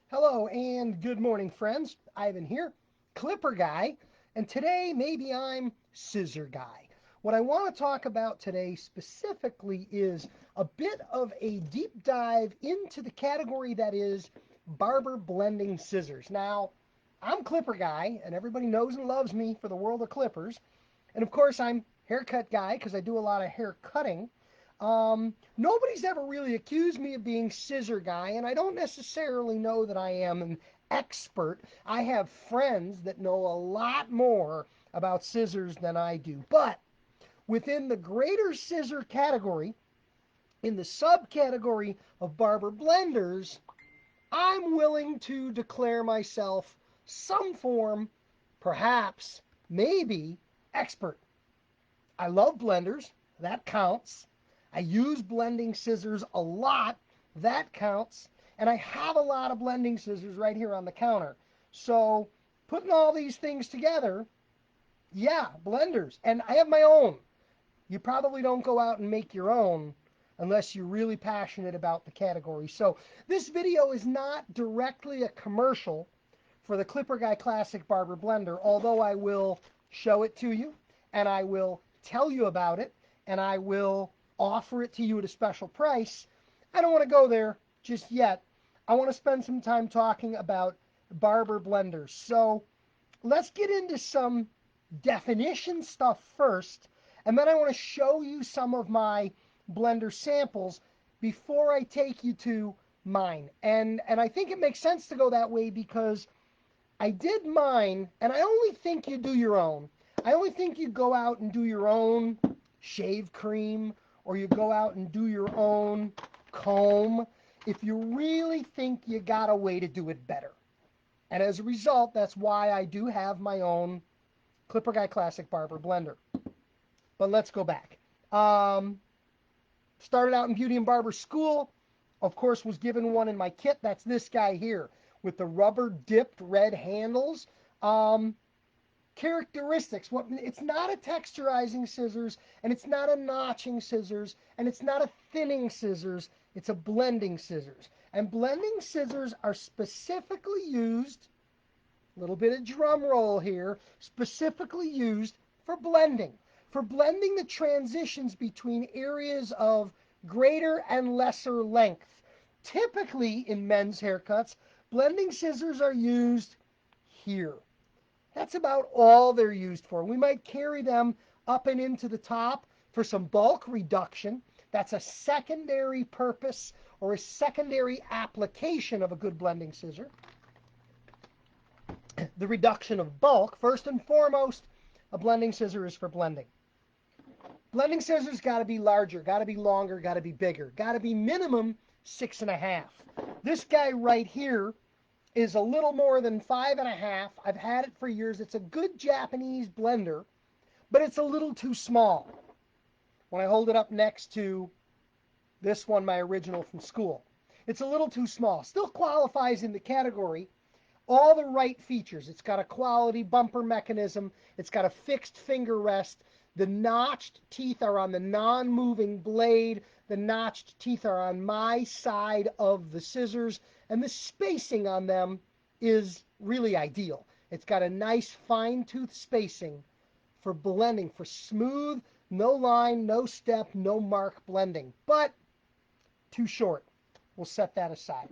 Hello and good morning, friends. Ivan here, Clipper Guy, and today maybe I'm Scissor Guy. What I want to talk about today specifically is a bit of a deep dive into the category that is barber blending scissors. Now, I'm Clipper Guy, and everybody knows and loves me for the world of clippers. And of course, I'm Haircut Guy because I do a lot of hair cutting. Nobody's ever really accused me of being scissor guy, and I don't necessarily know that I am an expert. I have friends that know a lot more about scissors than I do. But within the greater scissor category, in the subcategory of barber blenders, I'm willing to declare myself some form, perhaps, maybe, expert. I love blenders. That counts. I use blending scissors a lot. That counts. And I have a lot of blending scissors right here on the counter. So putting all these things together, yeah, blenders. And I have my own. You probably don't go out and make your own unless you're really passionate about the category. So this video is not directly a commercial for the Clipper Guy Classic Barber Blender, although I will show it to you and I will tell you about it and I will offer it to you at a special price. I don't want to go there just yet. I want to spend some time talking about barber blenders. So let's get into some definition stuff first, and then I want to show you some of my blender samples before I take you to mine. And I think it makes sense to go that way because I did mine, and I only think you do your own. I only think you go out and do your own shave cream, or you go out and do your own comb if you really think you got a way to do it better. And as a result, that's why I do have my own Clipper Guy Classic Barber Blender. But let's go back. Um, Started out in beauty and barber school. Of course, was given one in my kit. That's this guy here with the rubber dipped red handles. Um, Characteristics. It's not a texturizing scissors, and it's not a notching scissors, and it's not a thinning scissors. It's a blending scissors. And blending scissors are specifically used, a little bit of drum roll here, specifically used for blending the transitions between areas of greater and lesser length. Typically in men's haircuts, blending scissors are used here. That's about all they're used for. We might carry them up and into the top for some bulk reduction. That's a secondary purpose or a secondary application of a good blending scissor. The reduction of bulk, first and foremost, a blending scissor is for blending. Blending scissors got to be larger, got to be longer, got to be bigger, got to be minimum 6.5. This guy right here is a little more than 5.5. I've had it for years. It's a good Japanese blender, but it's a little too small. When I hold it up next to this one, my original from school, it's a little too small. Still qualifies in the category. All the right features. It's got a quality bumper mechanism. It's got a fixed finger rest. The notched teeth are on the non-moving blade. The notched teeth are on my side of the scissors, and the spacing on them is really ideal. It's got a nice fine-tooth spacing for blending, for smooth, no line, no step, no mark blending. But too short. We'll set that aside.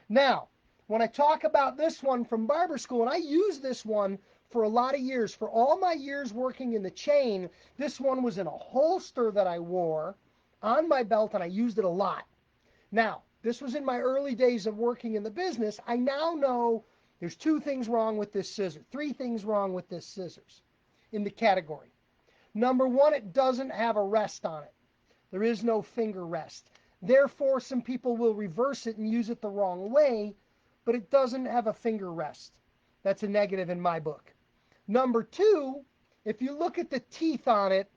Now, when I talk about this one from barber school, and I use this one for a lot of years, for all my years working in the chain, this one was in a holster that I wore on my belt, and I used it a lot. Now, this was in my early days of working in the business. I now know there's 2 things wrong with this scissor, 3 things wrong with this scissors in the category. Number 1, it doesn't have a rest on it. There is no finger rest. Therefore, some people will reverse it and use it the wrong way, but it doesn't have a finger rest. That's a negative in my book. Number 2, if you look at the teeth on it,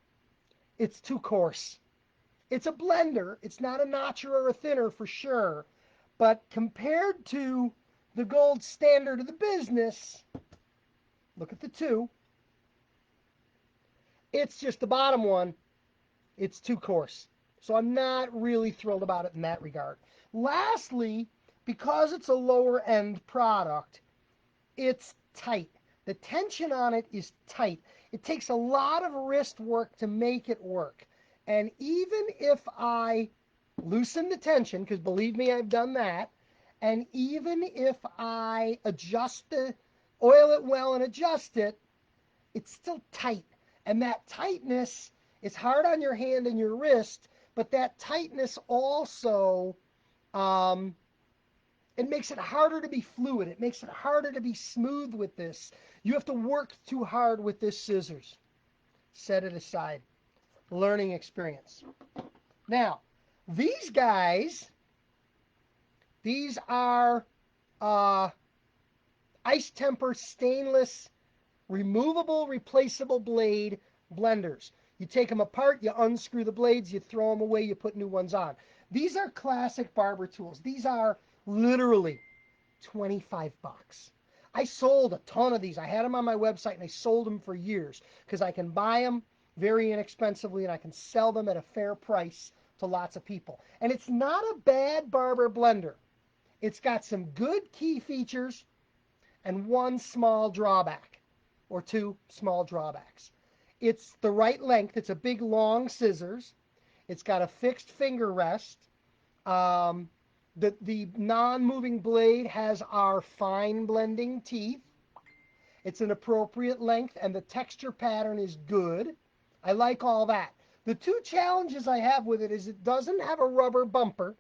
it's too coarse. It's a blender. It's not a notcher or a thinner for sure. But compared to the gold standard of the business, look at the 2. It's just the bottom one. It's too coarse. So I'm not really thrilled about it in that regard. Lastly, because it's a lower end product, it's tight. The tension on it is tight. It takes a lot of wrist work to make it work. And even if I loosen the tension, because believe me, I've done that, and even if I oil it well and adjust it, it's still tight. And that tightness is hard on your hand and your wrist, but that tightness also, um, it makes it harder to be fluid. It makes it harder to be smooth with this. You have to work too hard with this scissors. Set it aside. Learning experience. Now, these guys, these are ice temper stainless removable replaceable blade blenders. You take them apart, you unscrew the blades, you throw them away, you put new ones on. These are classic barber tools. These are literally 25 bucks. I sold a ton of these. I had them on my website and I sold them for years because I can buy them very inexpensively and I can sell them at a fair price to lots of people. And it's not a bad barber blender. It's got some good key features and one small drawback or two small drawbacks. It's the right length. It's a big long scissors. It's got a fixed finger rest. Um, the non-moving blade has our fine blending teeth. It's an appropriate length and the texture pattern is good. I like all that. The two challenges I have with it is it doesn't have a rubber bumper,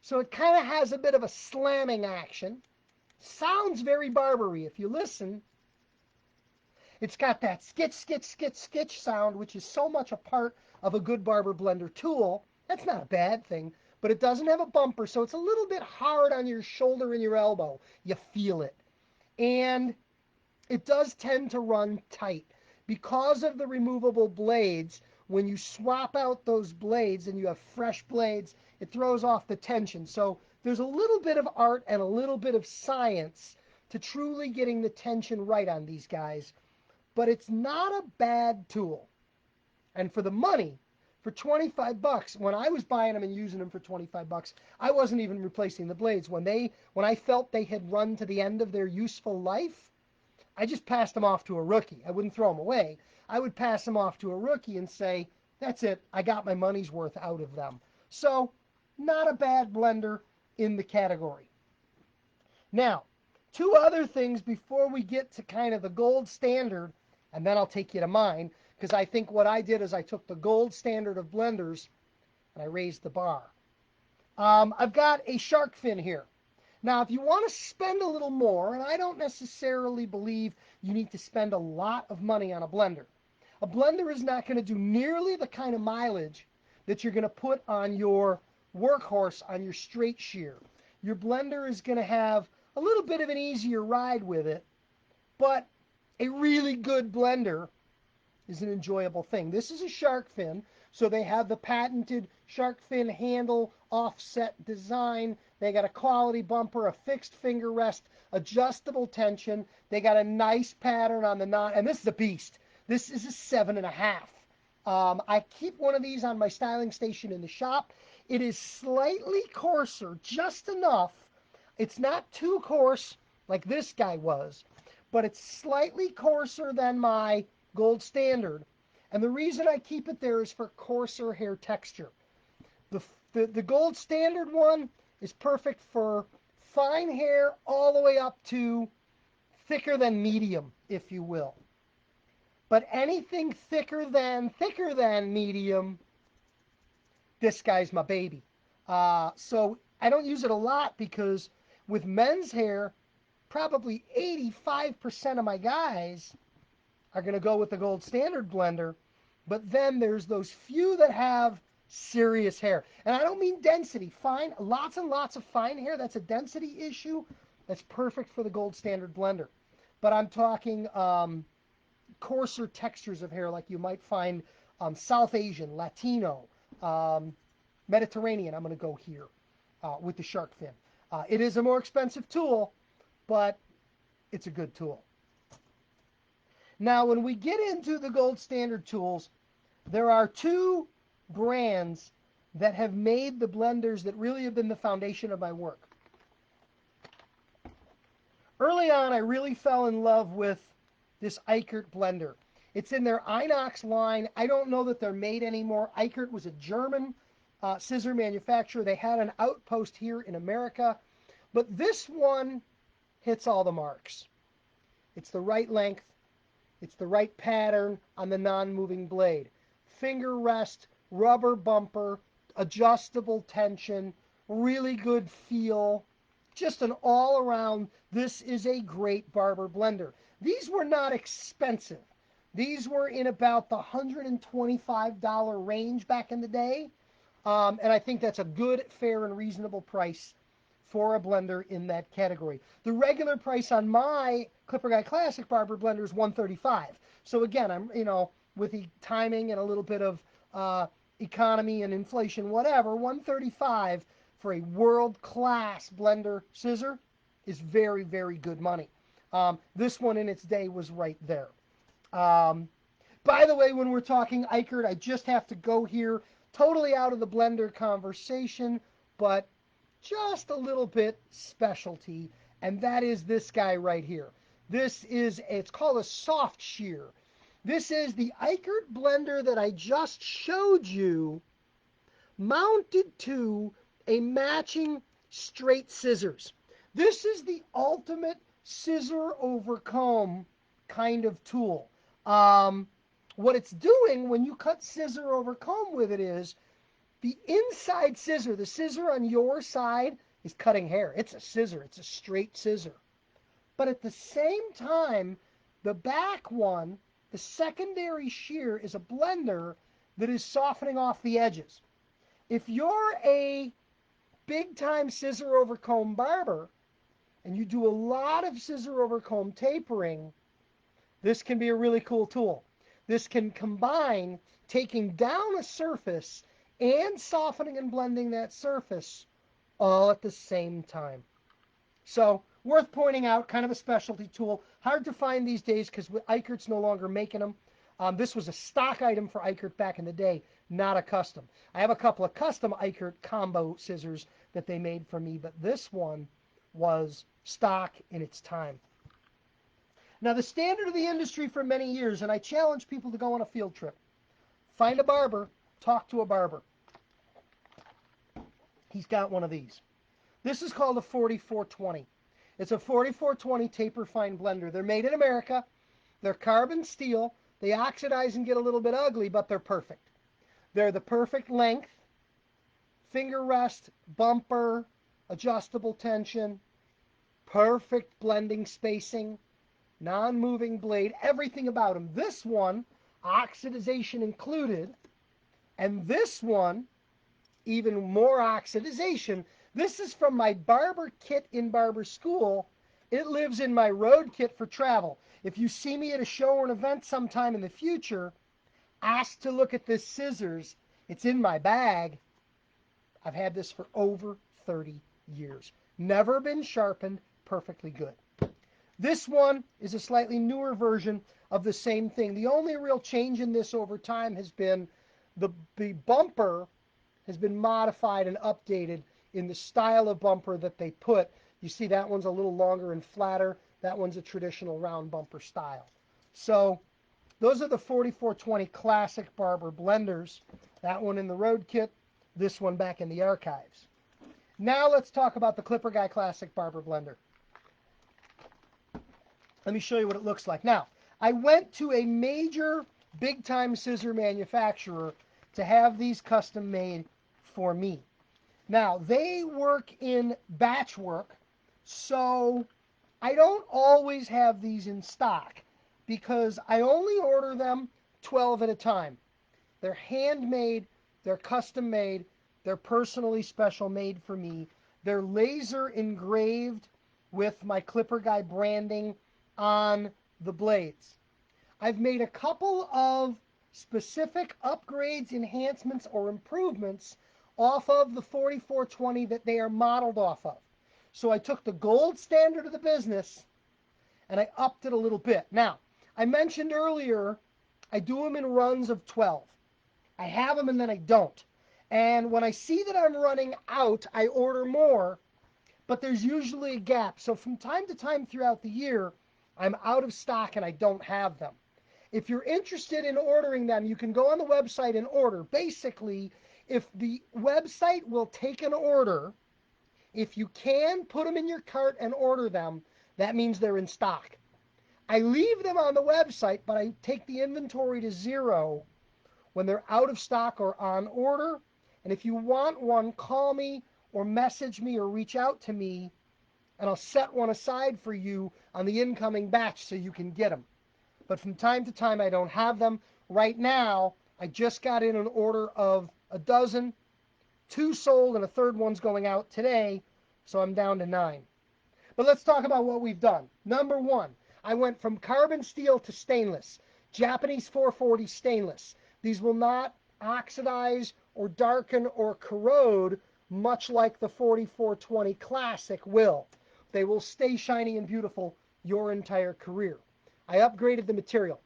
so it kind of has a bit of a slamming action. Sounds very barbery if you listen. It's got that skitch, skitch, skitch, skitch sound, which is so much a part of a good barber blender tool. That's not a bad thing, but it doesn't have a bumper, so it's a little bit hard on your shoulder and your elbow. You feel it. And it does tend to run tight. Because of the removable blades, when you swap out those blades and you have fresh blades, it throws off the tension. So there's a little bit of art and a little bit of science to truly getting the tension right on these guys. But it's not a bad tool. And for the money, for 25 bucks, when I was buying them and using them for 25 bucks, I wasn't even replacing the blades. When I felt they had run to the end of their useful life, I just passed them off to a rookie. I wouldn't throw them away. I would pass them off to a rookie and say, that's it. I got my money's worth out of them. So, not a bad blender in the category. Now, two other things before we get to kind of the gold standard, and then I'll take you to mine, because I think what I did is I took the gold standard of blenders and I raised the bar. I've got a shark fin here. Now, if you want to spend a little more, and I don't necessarily believe you need to spend a lot of money on a blender is not going to do nearly the kind of mileage that you're going to put on your workhorse on your straight shear. Your blender is going to have a little bit of an easier ride with it, but a really good blender is an enjoyable thing. This is a shark fin, so they have the patented shark fin handle offset design. They got a quality bumper, a fixed finger rest, adjustable tension. They got a nice pattern on the knot, and this is a beast. This is a 7.5. I keep one of these on my styling station in the shop. It is slightly coarser, just enough. It's not too coarse like this guy was, but it's slightly coarser than my gold standard. And the reason I keep it there is for coarser hair texture. The gold standard one is perfect for fine hair all the way up to thicker than medium, if you will. But anything thicker than medium, this guy's my baby. So I don't use it a lot because with men's hair, probably 85% of my guys are going to go with the gold standard blender. But then there's those few that have serious hair. And I don't mean density. Fine, lots and lots of fine hair. That's a density issue. That's perfect for the gold standard blender. But I'm talking coarser textures of hair like you might find South Asian, Latino, Mediterranean. I'm going to go here with the shark fin. It is a more expensive tool, but it's a good tool. Now, when we get into the gold standard tools, there are two brands that have made the blenders that really have been the foundation of my work. Early on, I really fell in love with this Eichert blender. It's in their Inox line. I don't know that they're made anymore. Eichert was a German scissor manufacturer. They had an outpost here in America, but this one hits all the marks. It's the right length. It's the right pattern on the non-moving blade. Finger rest, rubber bumper, adjustable tension, really good feel. Just an all-around, this is a great barber blender. These were not expensive. These were in about the $125 range back in the day. And I think that's a good, fair, and reasonable price for a blender in that category. The regular price on my Clipper Guy Classic Barber blender is $135. So again, I'm with the timing and a little bit of economy and inflation, whatever, $135 for a world-class blender scissor is very, very good money. This one in its day was right there. By the way, when we're talking Eichert, I just have to go here, totally out of the blender conversation, but just a little bit specialty, and that is this guy right here. It's called a soft shear. This is the Eichert blender that I just showed you, mounted to a matching straight scissors. This is the ultimate scissor over comb kind of tool. What it's doing when you cut scissor over comb with it is the inside scissor, the scissor on your side, is cutting hair. It's a scissor. It's a straight scissor. But at the same time, the back one, the secondary shear, is a blender that is softening off the edges. If you're a big-time scissor over comb barber and you do a lot of scissor over comb tapering, this can be a really cool tool. This can combine taking down a surface and softening and blending that surface all at the same time. So worth pointing out, kind of a specialty tool. Hard to find these days because Eichert's no longer making them. This was a stock item for Eichert back in the day, not a custom. I have a couple of custom Eichert combo scissors that they made for me, but this one was stock in its time. Now, the standard of the industry for many years, and I challenge people to go on a field trip, find a barber, talk to a barber. He's got one of these. This is called a 4420. It's a 4420 taper fine blender. They're made in America. They're carbon steel. They oxidize and get a little bit ugly, but they're perfect. They're the perfect length, finger rest, bumper, adjustable tension, perfect blending spacing, non-moving blade, everything about them. This one, oxidization included, and this one, even more oxidization. This is from my barber kit in barber school. It lives in my road kit for travel. If you see me at a show or an event sometime in the future, ask to look at this scissors. It's in my bag. I've had this for over 30 years. Never been sharpened, perfectly good. This one is a slightly newer version of the same thing. The only real change in this over time has been the bumper has been modified and updated in the style of bumper that they put. You see that one's a little longer and flatter. That one's a traditional round bumper style. So those are the 4420 classic barber blenders. That one in the road kit, this one back in the archives. Now let's talk about the Clipper Guy Classic Barber Blender. Let me show you what it looks like. Now, I went to a major big-time scissor manufacturer to have these custom made for me. Now, they work in batch work, so I don't always have these in stock because I only order them 12 at a time. They're handmade, they're custom made, they're personally special made for me. They're laser engraved with my Clipper Guy branding on the blades. I've made a couple of specific upgrades, enhancements, or improvements off of the 4420 that they are modeled off of. So I took the gold standard of the business and I upped it a little bit. Now, I mentioned earlier, I do them in runs of 12. I have them and then I don't. And when I see that I'm running out, I order more. but there's usually a gap. So from time to time throughout the year, I'm out of stock and I don't have them. If you're interested in ordering them, you can go on the website and order. Basically, if the website will take an order, if you can put them in your cart and order them, that means they're in stock. I leave them on the website, but I take the inventory to zero when they're out of stock or on order. And if you want one, call me or message me or reach out to me, and I'll set one aside for you on the incoming batch so you can get them. But from time to time, I don't have them. Right now, I just got in an order of a dozen, 2 sold, and a third one's going out today, so I'm down to 9. But let's talk about what we've done. Number 1, I went from carbon steel to stainless, Japanese 440 stainless. These will not oxidize or darken or corrode, much like the 4420 Classic will. They will stay shiny and beautiful your entire career. I upgraded the material.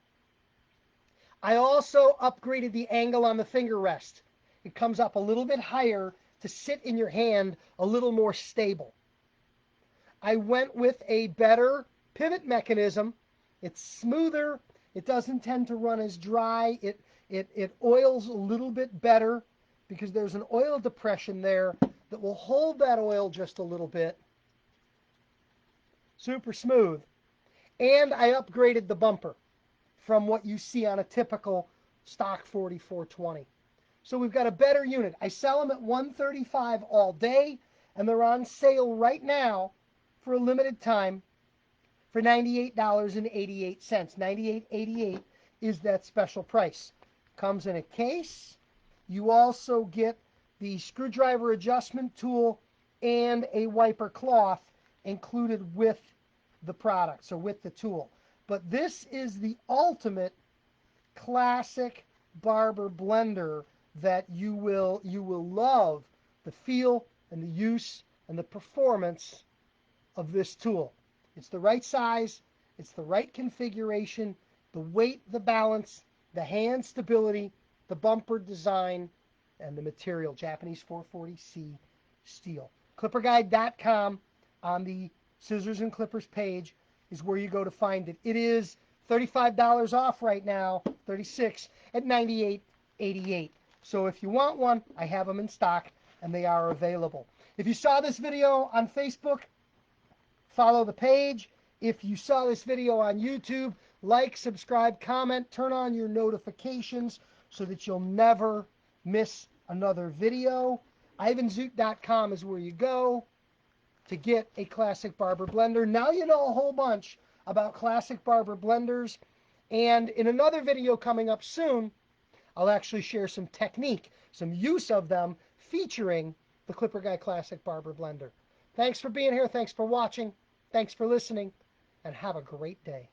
I also upgraded the angle on the finger rest. It comes up a little bit higher to sit in your hand a little more stable. I went with a better pivot mechanism. It's smoother. It doesn't tend to run as dry. It oils a little bit better because there's an oil depression there that will hold that oil just a little bit. Super smooth. And I upgraded the bumper from what you see on a typical stock 4420. So we've got a better unit. I sell them at $135 all day, and they're on sale right now for a limited time for $98.88. $98.88 is that special price. Comes in a case. You also get the screwdriver adjustment tool and a wiper cloth included with the product, so with the tool. But this is the ultimate classic barber blender that you will love the feel and the use and the performance of this tool. It's the right size, it's the right configuration, the weight, the balance, the hand stability, the bumper design, and the material, Japanese 440C steel. ClipperGuide.com on the Scissors and Clippers page is where you go to find it. It is $35 off right now, $36 at $98.88. So if you want one, I have them in stock and they are available. If you saw this video on Facebook, follow the page. If you saw this video on YouTube, like, subscribe, comment, turn on your notifications so that you'll never miss another video. IvanZoot.com is where you go to get a classic barber blender. Now you know a whole bunch about classic barber blenders. And in another video coming up soon, I'll actually share some technique, some use of them featuring the Clipper Guy Classic Barber Blender. Thanks for being here. Thanks for watching. Thanks for listening. And have a great day.